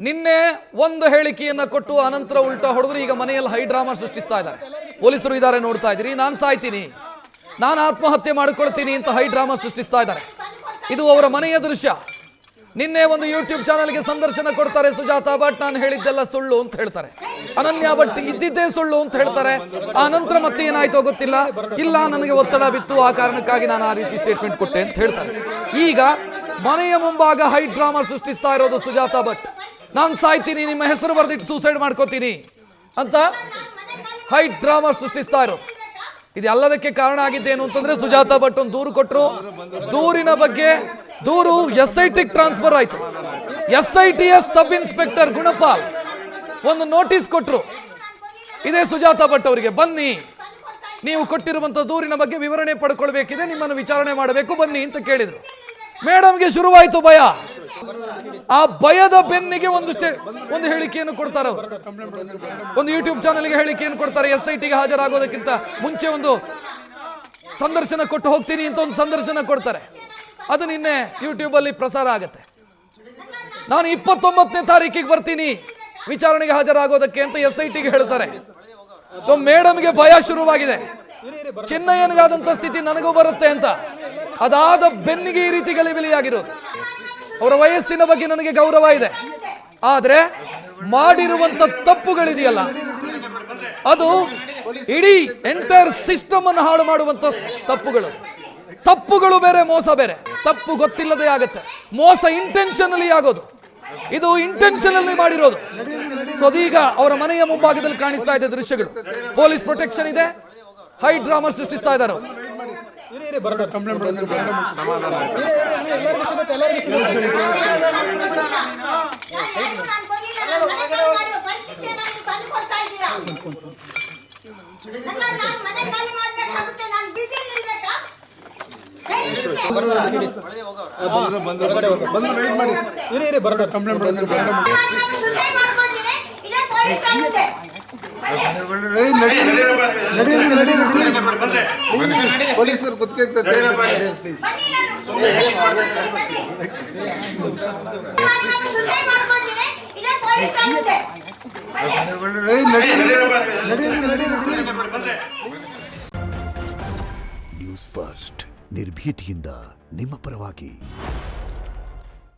ನಿನ್ನೆ ಒಂದು ಹೇಳಿಕೆಯನ್ನ ಕೊಟ್ಟು ಅನಂತರ ಉಲ್ಟಾ ಹೊಡೆದ್ರು. ಈಗ ಮನೆಯಲ್ಲಿ ಹೈ ಡ್ರಾಮಾ ಸೃಷ್ಟಿಸ್ತಾ ಇದ್ದಾರೆ. ಪೊಲೀಸರು ಇದ್ದಾರೆ, ನೋಡ್ತಾ ಇದ್ದೀರಿ. ನಾನು ಸಾಯ್ತೀನಿ, ನಾನು ಆತ್ಮಹತ್ಯೆ ಮಾಡಿಕೊಳ್ತೀನಿ ಅಂತ ಹೈ ಡ್ರಾಮಾ ಸೃಷ್ಟಿಸ್ತಾ ಇದ್ದಾರೆ. ಇದು ಅವರ ಮನೆಯ ದೃಶ್ಯ. ನಿನ್ನೆ ಒಂದು ಯೂಟ್ಯೂಬ್ ಚಾನಲ್ಗೆ ಸಂದರ್ಶನ ಕೊಡ್ತಾರೆ. ಸುಜಾತಾ ಭಟ್ ನಾನು ಹೇಳಿದ್ದೆಲ್ಲ ಸುಳ್ಳು ಅಂತ ಹೇಳ್ತಾರೆ. ಅನನ್ಯ ಭಟ್ ಇದ್ದಿದ್ದೇ ಸುಳ್ಳು ಅಂತ ಹೇಳ್ತಾರೆ. ಆ ನಂತರ ಮತ್ತೆ ಏನಾಯ್ತೋ ಗೊತ್ತಿಲ್ಲ, ಇಲ್ಲ ನನಗೆ ಒತ್ತಡ ಬಿತ್ತು, ಆ ಕಾರಣಕ್ಕಾಗಿ ನಾನು ಆ ರೀತಿ ಸ್ಟೇಟ್ಮೆಂಟ್ ಕೊಟ್ಟೆ ಅಂತ ಹೇಳ್ತಾರೆ. ಈಗ ಮನೆಯ ಮುಂಭಾಗ ಹೈ ಡ್ರಾಮಾ ಸೃಷ್ಟಿಸ್ತಾ ಇರೋದು ಸುಜಾತಾ ಭಟ್. ನಾನು ಸಾಯ್ತೀನಿ, ನಿಮ್ಮ ಹೆಸರು ಬರೆದಿಟ್ಟು ಸೂಸೈಡ್ ಮಾಡ್ಕೋತೀನಿ ಅಂತ ಹೈ ಡ್ರಾಮಾ ಸೃಷ್ಟಿಸ್ತಾ ಇರೋದು. ಇದು ಎಲ್ಲದಕ್ಕೆ ಕಾರಣ ಆಗಿದ್ದೇನು ಅಂತಂದ್ರೆ ಸುಜಾತಾ ಭಟ್ ಒಂದು ದೂರು ಕೊಟ್ಟರು. ದೂರಿನ ಬಗ್ಗೆ ದೂರು SIT ಟ್ರಾನ್ಸ್ಫರ್ ಆಯ್ತು. SITS ಸಬ್ ಇನ್ಸ್ಪೆಕ್ಟರ್ ಗುಣಪಾಲ್ ಒಂದು ನೋಟಿಸ್ ಕೊಟ್ಟರು. ಇದೇ ಸುಜಾತಾ ಭಟ್ ಅವರಿಗೆ, ಬನ್ನಿ ನೀವು ಕೊಟ್ಟಿರುವಂತ ದೂರಿನ ಬಗ್ಗೆ ವಿವರಣೆ ಪಡ್ಕೊಳ್ಬೇಕಿದೆ, ನಿಮ್ಮನ್ನು ವಿಚಾರಣೆ ಮಾಡಬೇಕು, ಬನ್ನಿ ಅಂತ ಕೇಳಿದ್ರು. ಮೇಡಮ್ಗೆ ಶುರುವಾಯಿತು ಭಯ. ಆ ಭಯದ ಬೆನ್ನಿಗೆ ಒಂದು ಹೇಳಿಕೆಯನ್ನು ಕೊಡ್ತಾರೆ ಅವರು. ಒಂದು ಯೂಟ್ಯೂಬ್ ಚಾನಲ್ಗೆ ಹೇಳಿಕೆಯನ್ನು ಕೊಡ್ತಾರೆ. SITಗೆ ಹಾಜರಾಗೋದಕ್ಕಿಂತ ಮುಂಚೆ ಒಂದು ಸಂದರ್ಶನ ಕೊಟ್ಟು ಹೋಗ್ತೀನಿ ಅಂತ ಒಂದು ಸಂದರ್ಶನ ಕೊಡ್ತಾರೆ. ಅದು ನಿನ್ನೆ ಯೂಟ್ಯೂಬ್ ಅಲ್ಲಿ ಪ್ರಸಾರ ಆಗುತ್ತೆ. ನಾನು 29ನೇ ತಾರೀಕಿಗೆ ಬರ್ತೀನಿ ವಿಚಾರಣೆಗೆ ಹಾಜರಾಗೋದಕ್ಕೆ ಅಂತ SITಗೆ ಹೇಳ್ತಾರೆ. ಸೊ ಮೇಡಮ್ಗೆ ಭಯ ಶುರುವಾಗಿದೆ. ಚಿನ್ನಯ್ಯನಿಗಾದಂತ ಸ್ಥಿತಿ ನನಗೂ ಬರುತ್ತೆ ಅಂತ. ಅದಾದ ಬೆನ್ನಿಗೆ ಈ ರೀತಿ ಗಲಿಬಿಲಿಯಾಗಿರೋದು. ಅವರ ವಯಸ್ಸಿನ ಬಗ್ಗೆ ನನಗೆ ಗೌರವ ಇದೆ, ಆದ್ರೆ ಮಾಡಿರುವಂತ ತಪ್ಪುಗಳಿದೆಯಲ್ಲ, ಅದು ಇಡೀ ಎಂಟೈರ್ ಸಿಸ್ಟಮ್ ಅನ್ನು ಹಾಳು ಮಾಡುವಂತ ತಪ್ಪುಗಳು ಬೇರೆ, ಮೋಸ ಬೇರೆ. ತಪ್ಪು ಗೊತ್ತಿಲ್ಲದೆ ಆಗುತ್ತೆ, ಮೋಸ ಇಂಟೆನ್ಷನಲಿ ಆಗೋದು. ಇದು ಇಂಟೆನ್ಷನಲಿ ಮಾಡಿರೋದು. ಸೊ ಅದೀಗ ಅವರ ಮನೆಯ ಮುಂಭಾಗದಲ್ಲಿ ಕಾಣಿಸ್ತಾ ಇದೆ ದೃಶ್ಯಗಳು. ಪೊಲೀಸ್ ಪ್ರೊಟೆಕ್ಷನ್ ಇದೆ, ಹೈ ಡ್ರಾಮಾ ಸೃಷ್ಟಿಸ್ತಾ ಇದ್ದಾರೆ. ಪೊಲೀಸರು ನ್ಯೂಸ್ ಫಸ್ಟ್ ನಿರ್ಭೀತಿಯಿಂದ ನಿಮ್ಮ ಪರವಾಗಿ.